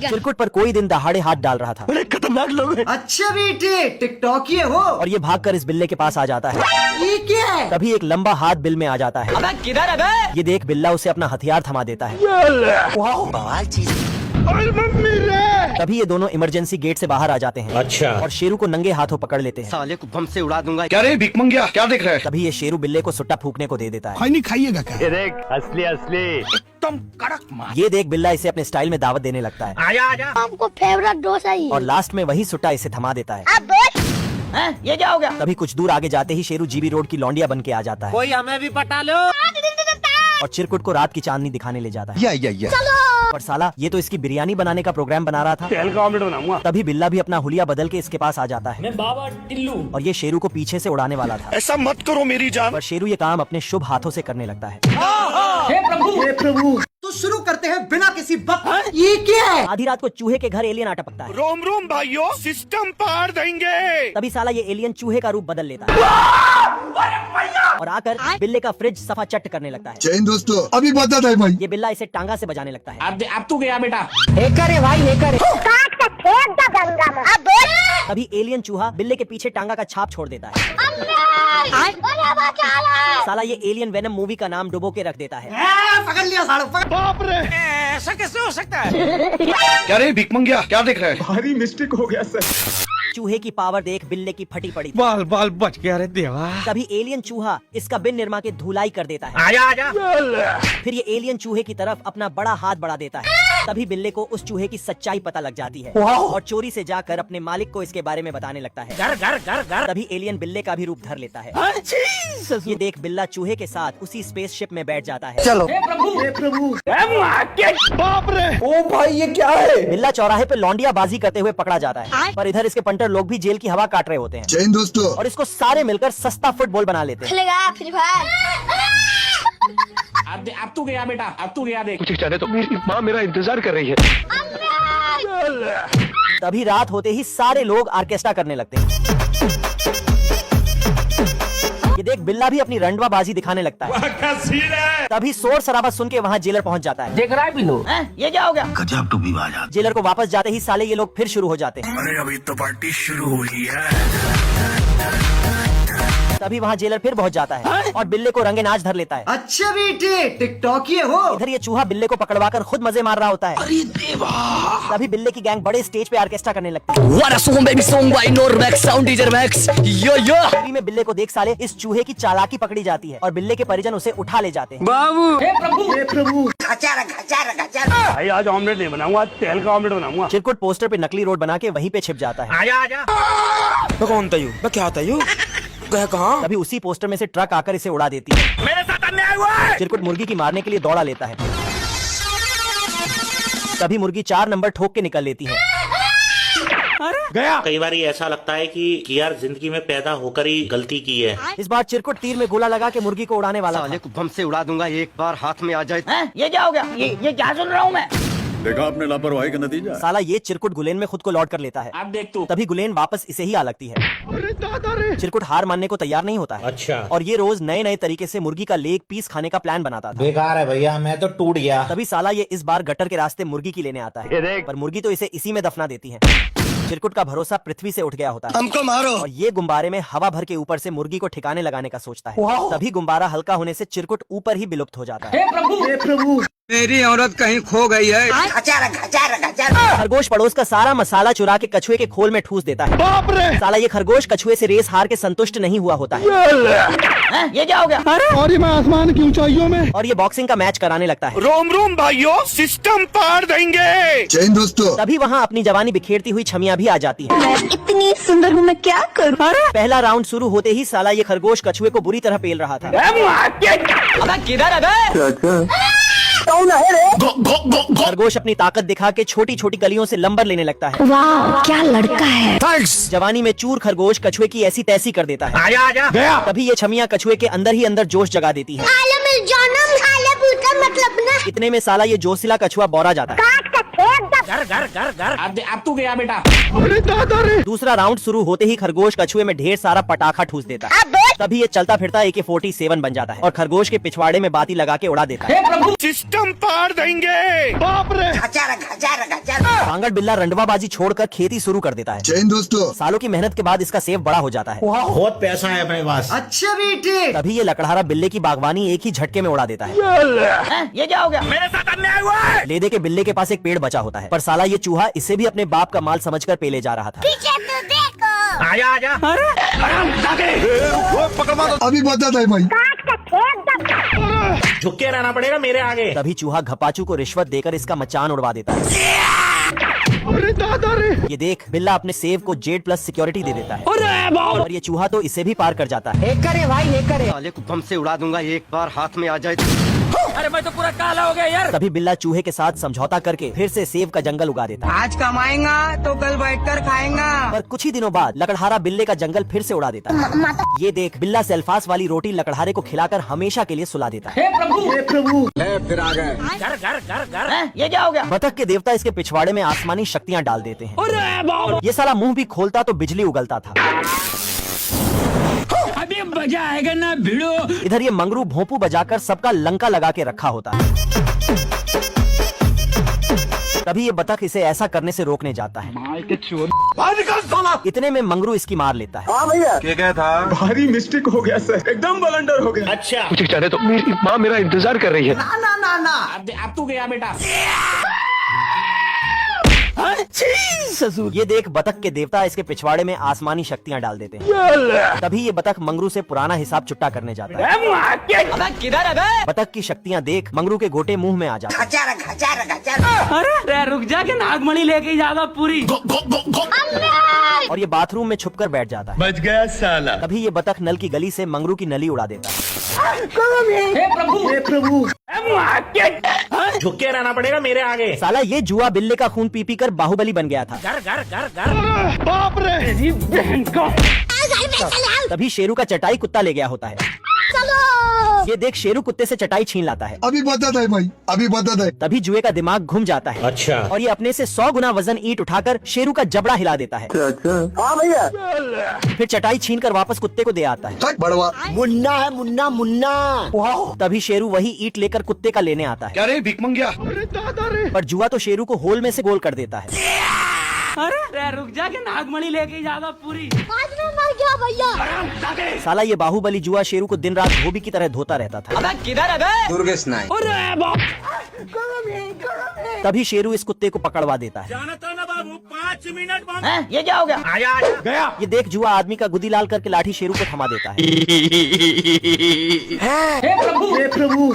चिरकुट पर कोई दिन दहाड़े हाथ डाल रहा था। बड़े खतरनाक लोग हैं। अच्छा बेटे टिकटॉक ये हो। और ये भागकर इस बिल्ले के पास आ जाता है। ये क्या है? तभी एक लंबा हाथ बिल में आ जाता है। अबे किधर है बे? ये देख बिल्ला उसे अपना हथियार थमा देता है। बवाल चीज। अरे मम्मी रे। तभी ये दोनों इमरजेंसी गेट से बाहर आ जाते हैं। अच्छा। और शेरू को नंगे हाथों पकड़ लेते हैं। साले को बम से उड़ा दूंगा। क्या रे भिख मंगिया, क्या देख रहा है? तभी ये शेरू बिल्ले को सुट्टा फूकने को दे देता है। खाई नहीं खाइएगा क्या? ये देख असली असली। एकदम कड़क मार। ये देख बिल्ला इसे अपने स्टाइल में दावत देने लगता है। आजा आजा। आपको फेवरेट डोसा ही और लास्ट में वही सुट्टा इसे थमा देता है। अब बोल हैं? ये क्या हो गया? तभी कुछ दूर आगे जाते ही शेरू जीबी रोड की लौंडिया बन के आ जाता है। कोई हमें भी पटा लो। और चिरकुट को रात की चांदनी दिखाने ले जाता है। या और साला ये तो इसकी बिरयानी बनाने का प्रोग्राम बना रहा था। तेल का ऑमलेट बनाऊंगा। तभी बिल्ला भी अपना हुलिया बदल के इसके पास आ जाता है। मैं बाबा टिल्लू। और ये शेरू को पीछे से उड़ाने वाला था। ऐसा मत करो मेरी जान। पर शेरू ये काम अपने शुभ हाथों से करने लगता है। हे प्रभु तो शुरू करते हैं बिना किसी वक्त। ये क्या है? आधी रात को चूहे के घर एलियन आ टपकता है। रोम रोम भाइयों, सिस्टम पार देंगे। तभी साला ये एलियन चूहे का रूप बदल लेता है। और आकर बिल्ले का फ्रिज सफा चट करने लगता है। जैन दोस्तों अभी बता था भाई। ये बिल्ला इसे टांगा से बजाने लगता है। अब तू गया बेटा। काट के फेंक दा गंगा में। अब बोल तभी एलियन चूहा बिल्ले के पीछे टांगा का छाप छोड़ देता है। साला ये एलियन वेनम मूवी का नाम डुबो के रख देता है। पकड़ लिया साड़ू पकड़। बाप रे, ऐसा कैसे हो सकता है? क्या रे भिख मंगिया, क्या देख रहा है? भारी मिस्टेक हो गया सर। चूहे की पावर देख बिल्ले की फटी पड़ी थी। बाल बाल बच गया रे देवा। तभी एलियन चूहा इसका बिन निर्मा के धुलाई कर देता है। आजा आजा। फिर ये एलियन चूहे की तरफ अपना बड़ा हाथ बढ़ा देता है। तभी बिल्ले को उस चूहे की सच्चाई पता लग जाती है। और चोरी से जाकर अपने मालिक को इसके बारे में बताने लगता है। घर घर घर घर। तभी एलियन बिल्ले का भी रूप धर लेता है। ये देख बिल्ला चूहे के साथ उसी स्पेसशिप में बैठ जाता है। चलो बाप रे, ओ भाई ये क्या है? बिल्ला चौराहे पे लौंडिया बाजी करते हुए पकड़ा जाता है। पर इधर इसके पंटर लोग भी जेल की हवा काट रहे होते हैं। जैन दोस्तों और इसको सारे मिलकर सस्ता फुटबॉल बना लेते हैं। खेलेगा फ्री फायर। अब तू गया बेटा। अब तू गया देख। कुछ जाने तो मेरी माँ मेरा इंतजार कर रही है। तभी रात होते ही सारे लोग ऑर्केस्ट्रा करने लगते हैं। ये देख बिल्ला भी अपनी रंडवा बाजी दिखाने लगता है। तभी शोर शराबा सुन के वहाँ जेलर पहुँच जाता है। देख रहा है बिल्लू? हैं? ये क्या हो गया? गजब टू भी बाजा। जेलर को वापस जाते ही साले ये लोग फिर शुरू हो जाते हैं। अरे अभी तो पार्टी शुरू हुई है। तभी वहाँ जेलर फिर पहुँच जाता है और बिल्ले को रंगे नाच धर लेता है। अच्छा बेटे टिकटॉक ये हो। इधर ये चूहा बिल्ले को पकड़वाकर खुद मजे मार रहा होता है। अरे देवा। तभी बिल्ले की गैंग बड़े स्टेज पे ऑर्केस्ट्रा करने लगती है। What a song baby song by Normax Sound DJ Max. Yo yo. TV में बिल्ले को देख साले इस चूहे की चालाकी पकड़ी जाती है और बिल्ले के परिजन उसे उठा ले जाते हैं। बाबू। हे प्रभु भाई आज ऑमलेट नहीं बनाऊंगा, तेल का ऑमलेट बनाऊंगा। चिरकुट पोस्टर पे नकली रोड बना के वहीं पे छिप जाता है। आजा आजा। कौन था यू? क्या था यू? गया कहाँ? तभी उसी पोस्टर में से ट्रक आकर इसे उड़ा देती है। मेरे साथ अन्याय हुआ है। चिरकुट मुर्गी की मारने के लिए दौड़ा लेता है। तभी मुर्गी 4 नंबर ठोक के निकल लेती है। गया। कई बार ऐसा लगता है कि यार जिंदगी में पैदा होकर ही गलती की है। इस बार चिरकुट तीर में गोला लगा के मुर्गी को उड़ाने वाला साले था। को बम से उड़ा दूंगा एक बार हाथ में आ जाए। हैं? ये क्या हो गया? ये क्या सुन रहा हूँ मैं? देखा आपने लापरवाही का नतीजा। साला ये चिरकुट गुलेन में खुद को लौट कर लेता है। अब देख तू। तभी गुलेन वापस इसे ही आ लगती है। चिरकुट हार मानने को तैयार नहीं होता है। अच्छा। और ये रोज नए नए तरीके से मुर्गी का लेग पीस खाने का प्लान बनाता था। बेकार है भैया, मैं तो टूट गया। तभी साला ये इस बार गटर के रास्ते मुर्गी की लेने आता ये है। देख। पर मुर्गी तो इसे इसी में दफना देती है। चिरकुट का भरोसा पृथ्वी से उठ गया होता है। हमको मारो। और ये गुब्बारे में हवा भर के ऊपर से मुर्गी को ठिकाने लगाने का सोचता है। तभी गुब्बारा हल्का होने से चिरकुट ऊपर ही विलुप्त हो जाता है। हे प्रभु मेरी औरत कहीं खो गई है। खरगोश पड़ोस का सारा मसाला चुरा के कछुए के खोल में ठूस देता है। बाप रे, साला ये खरगोश कछुए से रेस हार के संतुष्ट नहीं हुआ होता है। हैं? ये क्या हो गया? और ये मैं आसमान की ऊंचाइयों में। और ये बॉक्सिंग का मैच कराने लगता है। रोम रोम भाइयों, सिस्टम पार देंगे। जैन दोस्तों तभी वहाँ अपनी जवानी बिखेरती हुई छमिया भी आ जाती है। मैं इतनी सुंदर हूँ, मैं क्या करूँ? पहला राउंड शुरू होते ही साला ये खरगोश कछुए को बुरी तरह पेल रहा था। अबे किधर है बे? खरगोश अपनी ताकत दिखा के छोटी छोटी गलियों से लंबर लेने लगता है। वाह क्या लड़का है। जवानी में चूर खरगोश कछुए की ऐसी तैसी कर देता है। आजा आजा। गया। तभी ये छमिया कछुए के अंदर ही अंदर जोश जगा देती है। मतलब ना इतने में साला ये जोशिला कछुआ बौरा जाता है। काट के फेंक दा। घर घर घर घर। अब तू गया बेटा। अरे दादा रे, दूसरा राउंड शुरू होते ही खरगोश कछुए में ढेर सारा पटाखा ठूस देता है। अब बोल तभी ये चलता फिरता AK-47 बन जाता है और खरगोश के पिछवाड़े में बाती लगा के उड़ा देता है। सिस्टम पार देंगे। बाप रे। कांगड़ बिल्ला रंडवाबाजी छोड़कर खेती शुरू कर देता है। जैन दोस्तों, सालों की मेहनत के बाद इसका सेव बड़ा हो जाता है। बहुत पैसा है अपने पास। अच्छा बेटे। तभी ये लकड़हारा बिल्ले की बागवानी एक ही झटके में उड़ा देता है। ये क्या हो गया? मेरे साथ अन्याय हुआ है। लेदे के बिल्ले के पास एक पेड़ बचा होता है, पर साला ये चूहा इसे भी अपने बाप का माल समझकर पेले जा रहा था। पीछे तो देखो। आजा आजा। अभी बता था भाई। काट के फेंक दो। झुक के रहना पड़ेगा मेरे आगे। तभी चूहा घपाचू को रिश्वत देकर इसका मचान उड़वा देता है। अरे दादा रे। ये देख, बिल्ला अपने सेव को जेड प्लस सिक्योरिटी दे देता है और ये चूहा तो इसे भी पार कर जाता है। एक करे भाई, एक करे। साले को बम से उड़ा दूंगा, एक बार हाथ में आ जाए तो। अरे मैं तो पूरा काला हो गया यार। तभी बिल्ला चूहे के साथ समझौता करके फिर से सेव का जंगल उगा देता है। आज कमाएगा तो कल बैठकर खाएगा। पर कुछ ही दिनों बाद लकड़हारा बिल्ले का जंगल फिर से उड़ा देता है। ये देख, बिल्ला सेल्फास वाली रोटी लकड़हारे को खिलाकर हमेशा के लिए सुला देता है। फिर आ गए। ये क्या हो गया? बतख के देवता इसके पिछवाड़े में आसमानी शक्तियाँ डाल देते हैं। ये साला मुंह भी खोलता तो बिजली उगलता था। अभी मजा आएगा ना भिड़ो। इधर ये मंगरू भोंपू बजाकर सबका लंका लगा के रखा होता है। तभी ये बतख इसे ऐसा करने से रोकने जाता है। इतने में मंगरू इसकी मार लेता है। क्या था? भारी मिस्टेक हो गया सर, एकदम ब्लंडर हो गया। अच्छा कुछ चाहे तो मेरी माँ मेरा इंतजार कर रही है। ना ना ना। अब तू गया बेटा। ससुर। ये देख, बतख के देवता इसके पिछवाड़े में आसमानी शक्तियाँ डाल देते हैं। तभी ये बतख मंगरू से पुराना हिसाब चुट्टा करने जाता है। किधर है बे? बतख की शक्तियाँ देख मंगरू के गोटे मुंह में आ जाते हैं। अरे रुक जा के नागमणि लेके जाएगा पूरी। और ये बाथरूम में छुपकर बैठ जाता है। बच गया साला। तभी ये बतख नल की गली से मंगरू की नली उड़ा देता है। झुक के रहना पड़ेगा मेरे आगे। साला ये जुआ बिल्ले का खून पी पी कर बाहुबली बन गया था। बाप रे। तभी शेरू का चटाई कुत्ता ले गया होता है। ये देख, शेरू कुत्ते से चटाई छीन लाता है। अभी बता था भाई, अभी बता था। तभी जुए का दिमाग घूम जाता है अच्छा और ये अपने से 100 गुना वजन ईंट उठाकर शेरू का जबड़ा हिला देता है। हाँ भैया। फिर चटाई छीनकर वापस कुत्ते को दे आता है। बड़वा। मुन्ना है मुन्ना मुन्ना। तभी शेरू वही ईंट लेकर कुत्ते का लेने आता है, क्या रे भीख मंगिया? अरे दादा रे। पर जुआ तो शेरू को होल में से गोल कर देता है। अरे रुक जा के नागमणि लेके जाएगा पूरी। आज मैं मर गया भैया। साला ये बाहुबली जुआ शेरू को दिन रात धोबी की तरह धोता रहता था। किधर है बे? दुर्गेश नायक। तभी शेरू इस कुत्ते को पकड़वा देता है। जानता ना बाबू 5 मिनट बाद। ये क्या हो गया? आजा आजा गया। ये देख, जुआ आदमी का गुदी लाल करके लाठी शेरू को थमा देता है। हे प्रभु।